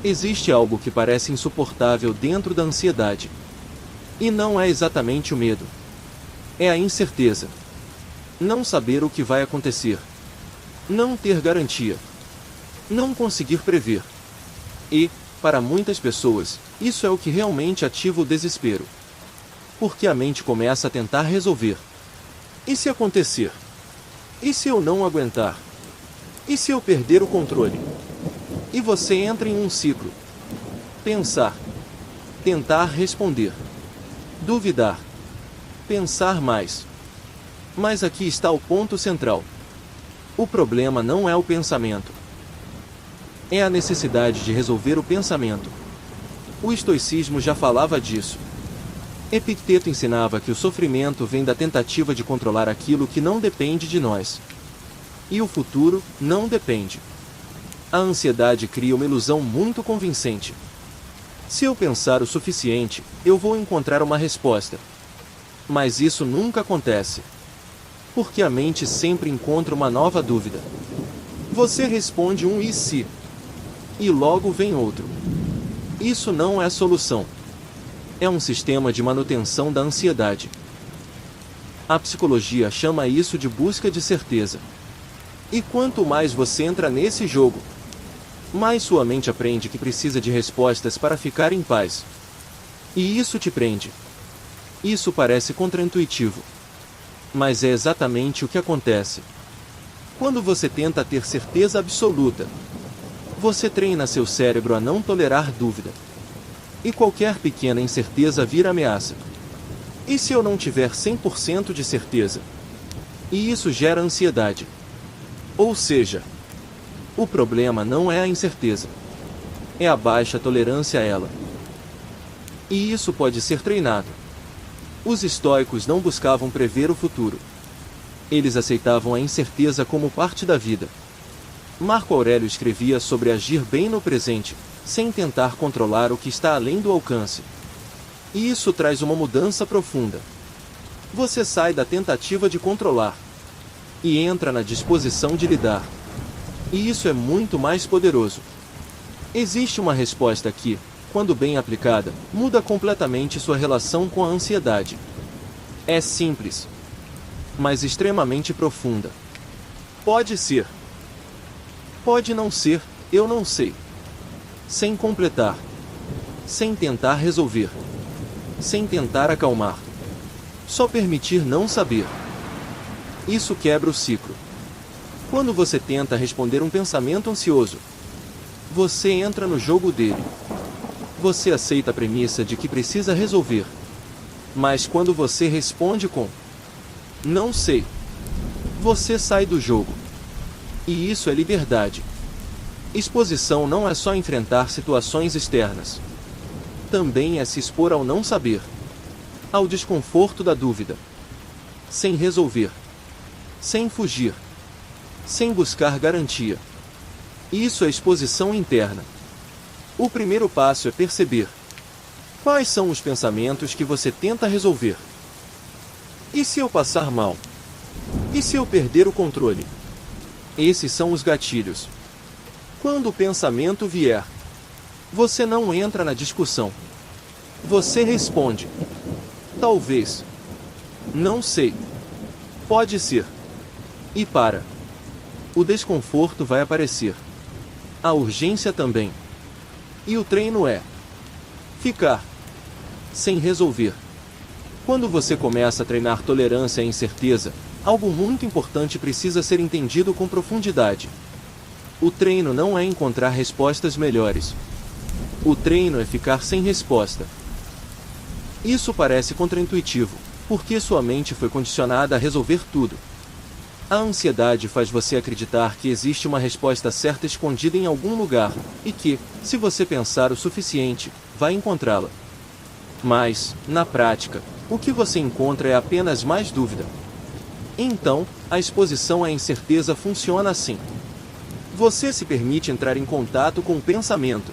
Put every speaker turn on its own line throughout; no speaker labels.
Existe algo que parece insuportável dentro da ansiedade. E não é exatamente o medo. É a incerteza. Não saber o que vai acontecer. Não ter garantia. Não conseguir prever. E, para muitas pessoas, isso é o que realmente ativa o desespero. Porque a mente começa a tentar resolver. E se acontecer? E se eu não aguentar? E se eu perder o controle? E você entra em um ciclo. Pensar. Tentar responder. Duvidar. Pensar mais. Mas aqui está o ponto central. O problema não é o pensamento. É a necessidade de resolver o pensamento. O estoicismo já falava disso. Epicteto ensinava que o sofrimento vem da tentativa de controlar aquilo que não depende de nós. E o futuro não depende. A ansiedade cria uma ilusão muito convincente. Se eu pensar o suficiente, eu vou encontrar uma resposta. Mas isso nunca acontece. Porque a mente sempre encontra uma nova dúvida. Você responde um e se? E logo vem outro. Isso não é solução. É um sistema de manutenção da ansiedade. A psicologia chama isso de busca de certeza. E quanto mais você entra nesse jogo, mais sua mente aprende que precisa de respostas para ficar em paz. E isso te prende. Isso parece contraintuitivo. Mas é exatamente o que acontece. Quando você tenta ter certeza absoluta, você treina seu cérebro a não tolerar dúvida. E qualquer pequena incerteza vira ameaça. E se eu não tiver 100% de certeza? E isso gera ansiedade. Ou seja, o problema não é a incerteza. É a baixa tolerância a ela. E isso pode ser treinado. Os estoicos não buscavam prever o futuro. Eles aceitavam a incerteza como parte da vida. Marco Aurélio escrevia sobre agir bem no presente, sem tentar controlar o que está além do alcance. E isso traz uma mudança profunda. Você sai da tentativa de controlar e entra na disposição de lidar. E isso é muito mais poderoso. Existe uma resposta que, quando bem aplicada, muda completamente sua relação com a ansiedade. É simples, mas extremamente profunda. Pode ser. Pode não ser, eu não sei. Sem completar. Sem tentar resolver. Sem tentar acalmar. Só permitir não saber. Isso quebra o ciclo. Quando você tenta responder um pensamento ansioso, você entra no jogo dele. Você aceita a premissa de que precisa resolver. Mas quando você responde com não sei, você sai do jogo. E isso é liberdade. Exposição não é só enfrentar situações externas. Também é se expor ao não saber. Ao desconforto da dúvida. Sem resolver. Sem fugir. Sem buscar garantia. Isso é exposição interna. O primeiro passo é perceber quais são os pensamentos que você tenta resolver. E se eu passar mal? E se eu perder o controle? Esses são os gatilhos. Quando o pensamento vier, você não entra na discussão. Você responde: talvez. Não sei. Pode ser. E para. O desconforto vai aparecer. A urgência também. E o treino é ficar sem resolver. Quando você começa a treinar tolerância à incerteza, algo muito importante precisa ser entendido com profundidade. O treino não é encontrar respostas melhores. O treino é ficar sem resposta. Isso parece contraintuitivo, porque sua mente foi condicionada a resolver tudo. A ansiedade faz você acreditar que existe uma resposta certa escondida em algum lugar, e que, se você pensar o suficiente, vai encontrá-la. Mas, na prática, o que você encontra é apenas mais dúvida. Então, a exposição à incerteza funciona assim. Você se permite entrar em contato com o pensamento.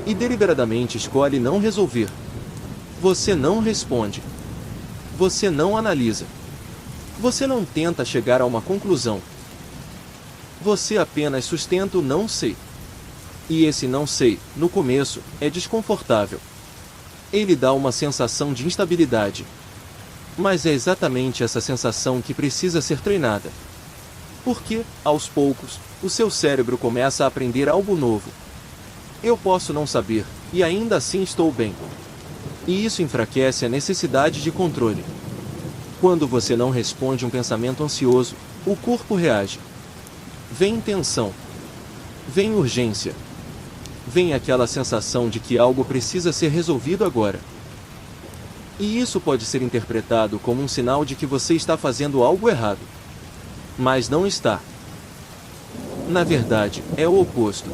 E deliberadamente escolhe não resolver. Você não responde. Você não analisa. Você não tenta chegar a uma conclusão. Você apenas sustenta o não sei. E esse não sei, no começo, é desconfortável. Ele dá uma sensação de instabilidade. Mas é exatamente essa sensação que precisa ser treinada. Porque, aos poucos, o seu cérebro começa a aprender algo novo. Eu posso não saber, e ainda assim estou bem. E isso enfraquece a necessidade de controle. Quando você não responde um pensamento ansioso, o corpo reage. Vem tensão. Vem urgência. Vem aquela sensação de que algo precisa ser resolvido agora. E isso pode ser interpretado como um sinal de que você está fazendo algo errado. Mas não está. Na verdade, é o oposto.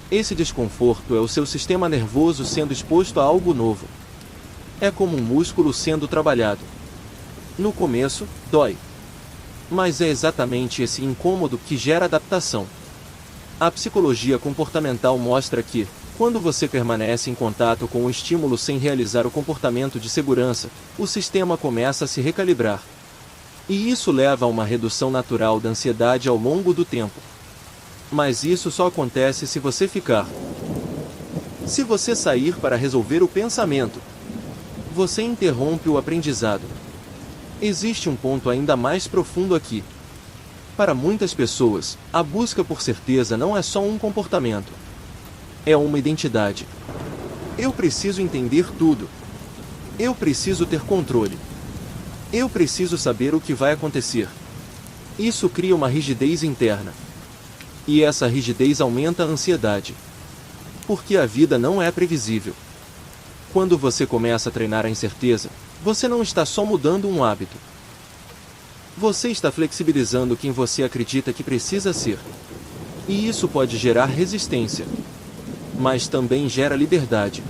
Esse desconforto é o seu sistema nervoso sendo exposto a algo novo. É como um músculo sendo trabalhado. No começo, dói. Mas é exatamente esse incômodo que gera adaptação. A psicologia comportamental mostra que, quando você permanece em contato com o estímulo sem realizar o comportamento de segurança, o sistema começa a se recalibrar. E isso leva a uma redução natural da ansiedade ao longo do tempo. Mas isso só acontece se você ficar. Se você sair para resolver o pensamento, você interrompe o aprendizado. Existe um ponto ainda mais profundo aqui. Para muitas pessoas, a busca por certeza não é só um comportamento. É uma identidade. Eu preciso entender tudo. Eu preciso ter controle. Eu preciso saber o que vai acontecer. Isso cria uma rigidez interna. E essa rigidez aumenta a ansiedade. Porque a vida não é previsível. Quando você começa a treinar a incerteza, você não está só mudando um hábito. Você está flexibilizando quem você acredita que precisa ser. E isso pode gerar resistência. Mas também gera liberdade.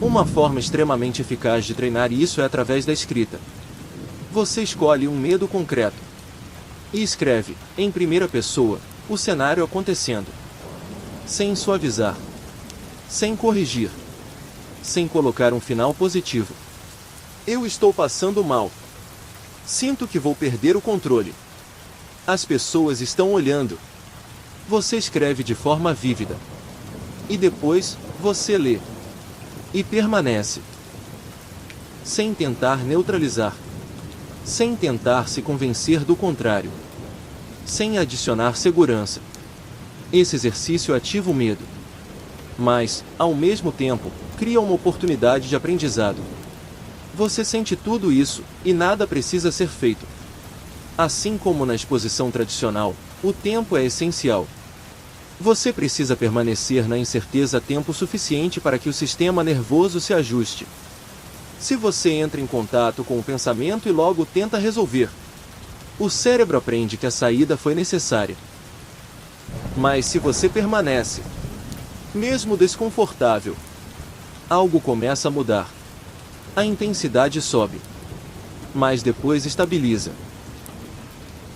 Uma forma extremamente eficaz de treinar isso é através da escrita. Você escolhe um medo concreto. E escreve, em primeira pessoa, o cenário acontecendo. Sem suavizar. Sem corrigir. Sem colocar um final positivo. Eu estou passando mal. Sinto que vou perder o controle. As pessoas estão olhando. Você escreve de forma vívida. E depois, você lê. E permanece. Sem tentar neutralizar. Sem tentar se convencer do contrário. Sem adicionar segurança. Esse exercício ativa o medo. Mas, ao mesmo tempo, cria uma oportunidade de aprendizado. Você sente tudo isso, e nada precisa ser feito. Assim como na exposição tradicional, o tempo é essencial. Você precisa permanecer na incerteza tempo suficiente para que o sistema nervoso se ajuste. Se você entra em contato com o pensamento e logo tenta resolver, o cérebro aprende que a saída foi necessária. Mas se você permanece, mesmo desconfortável, algo começa a mudar. A intensidade sobe, mas depois estabiliza.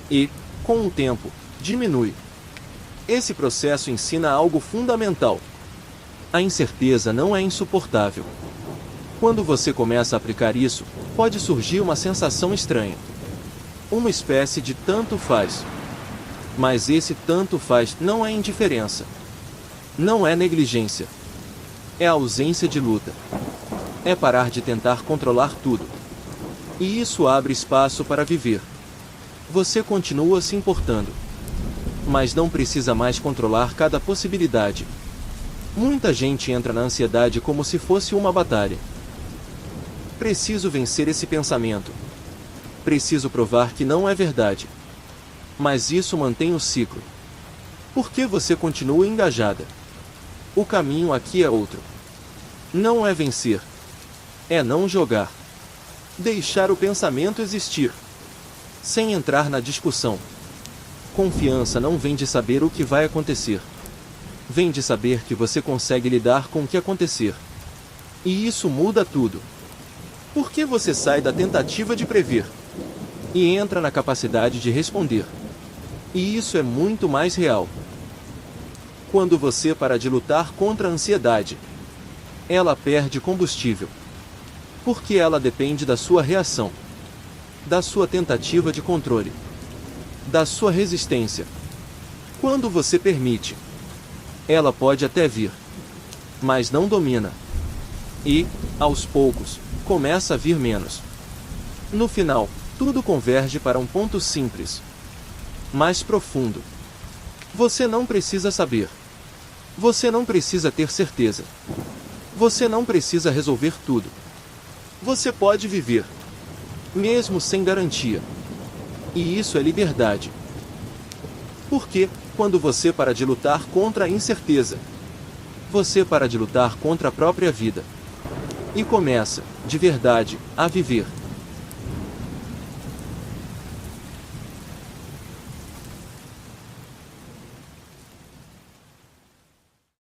E, com o tempo, diminui. Esse processo ensina algo fundamental. A incerteza não é insuportável. Quando você começa a aplicar isso, pode surgir uma sensação estranha. Uma espécie de tanto faz. Mas esse tanto faz não é indiferença. Não é negligência. É a ausência de luta. É parar de tentar controlar tudo. E isso abre espaço para viver. Você continua se importando. Mas não precisa mais controlar cada possibilidade. Muita gente entra na ansiedade como se fosse uma batalha. Preciso vencer esse pensamento. Preciso provar que não é verdade. Mas isso mantém o ciclo. Por que você continua engajada? O caminho aqui é outro. Não é vencer. É não jogar. Deixar o pensamento existir. Sem entrar na discussão. Confiança não vem de saber o que vai acontecer. Vem de saber que você consegue lidar com o que acontecer. E isso muda tudo. Por que você sai da tentativa de prever e entra na capacidade de responder? E isso é muito mais real. Quando você para de lutar contra a ansiedade, ela perde combustível. Porque ela depende da sua reação, da sua tentativa de controle, da sua resistência. Quando você permite, Ela pode até vir, mas não domina. E, aos poucos, começa a vir menos. No final, tudo converge para um ponto simples, mais profundo. Você não precisa saber. Você não precisa ter certeza. Você não precisa resolver tudo. Você pode viver, mesmo sem garantia. E isso é liberdade. Porque, quando você para de lutar contra a incerteza, você para de lutar contra a própria vida. E começa, de verdade, a viver.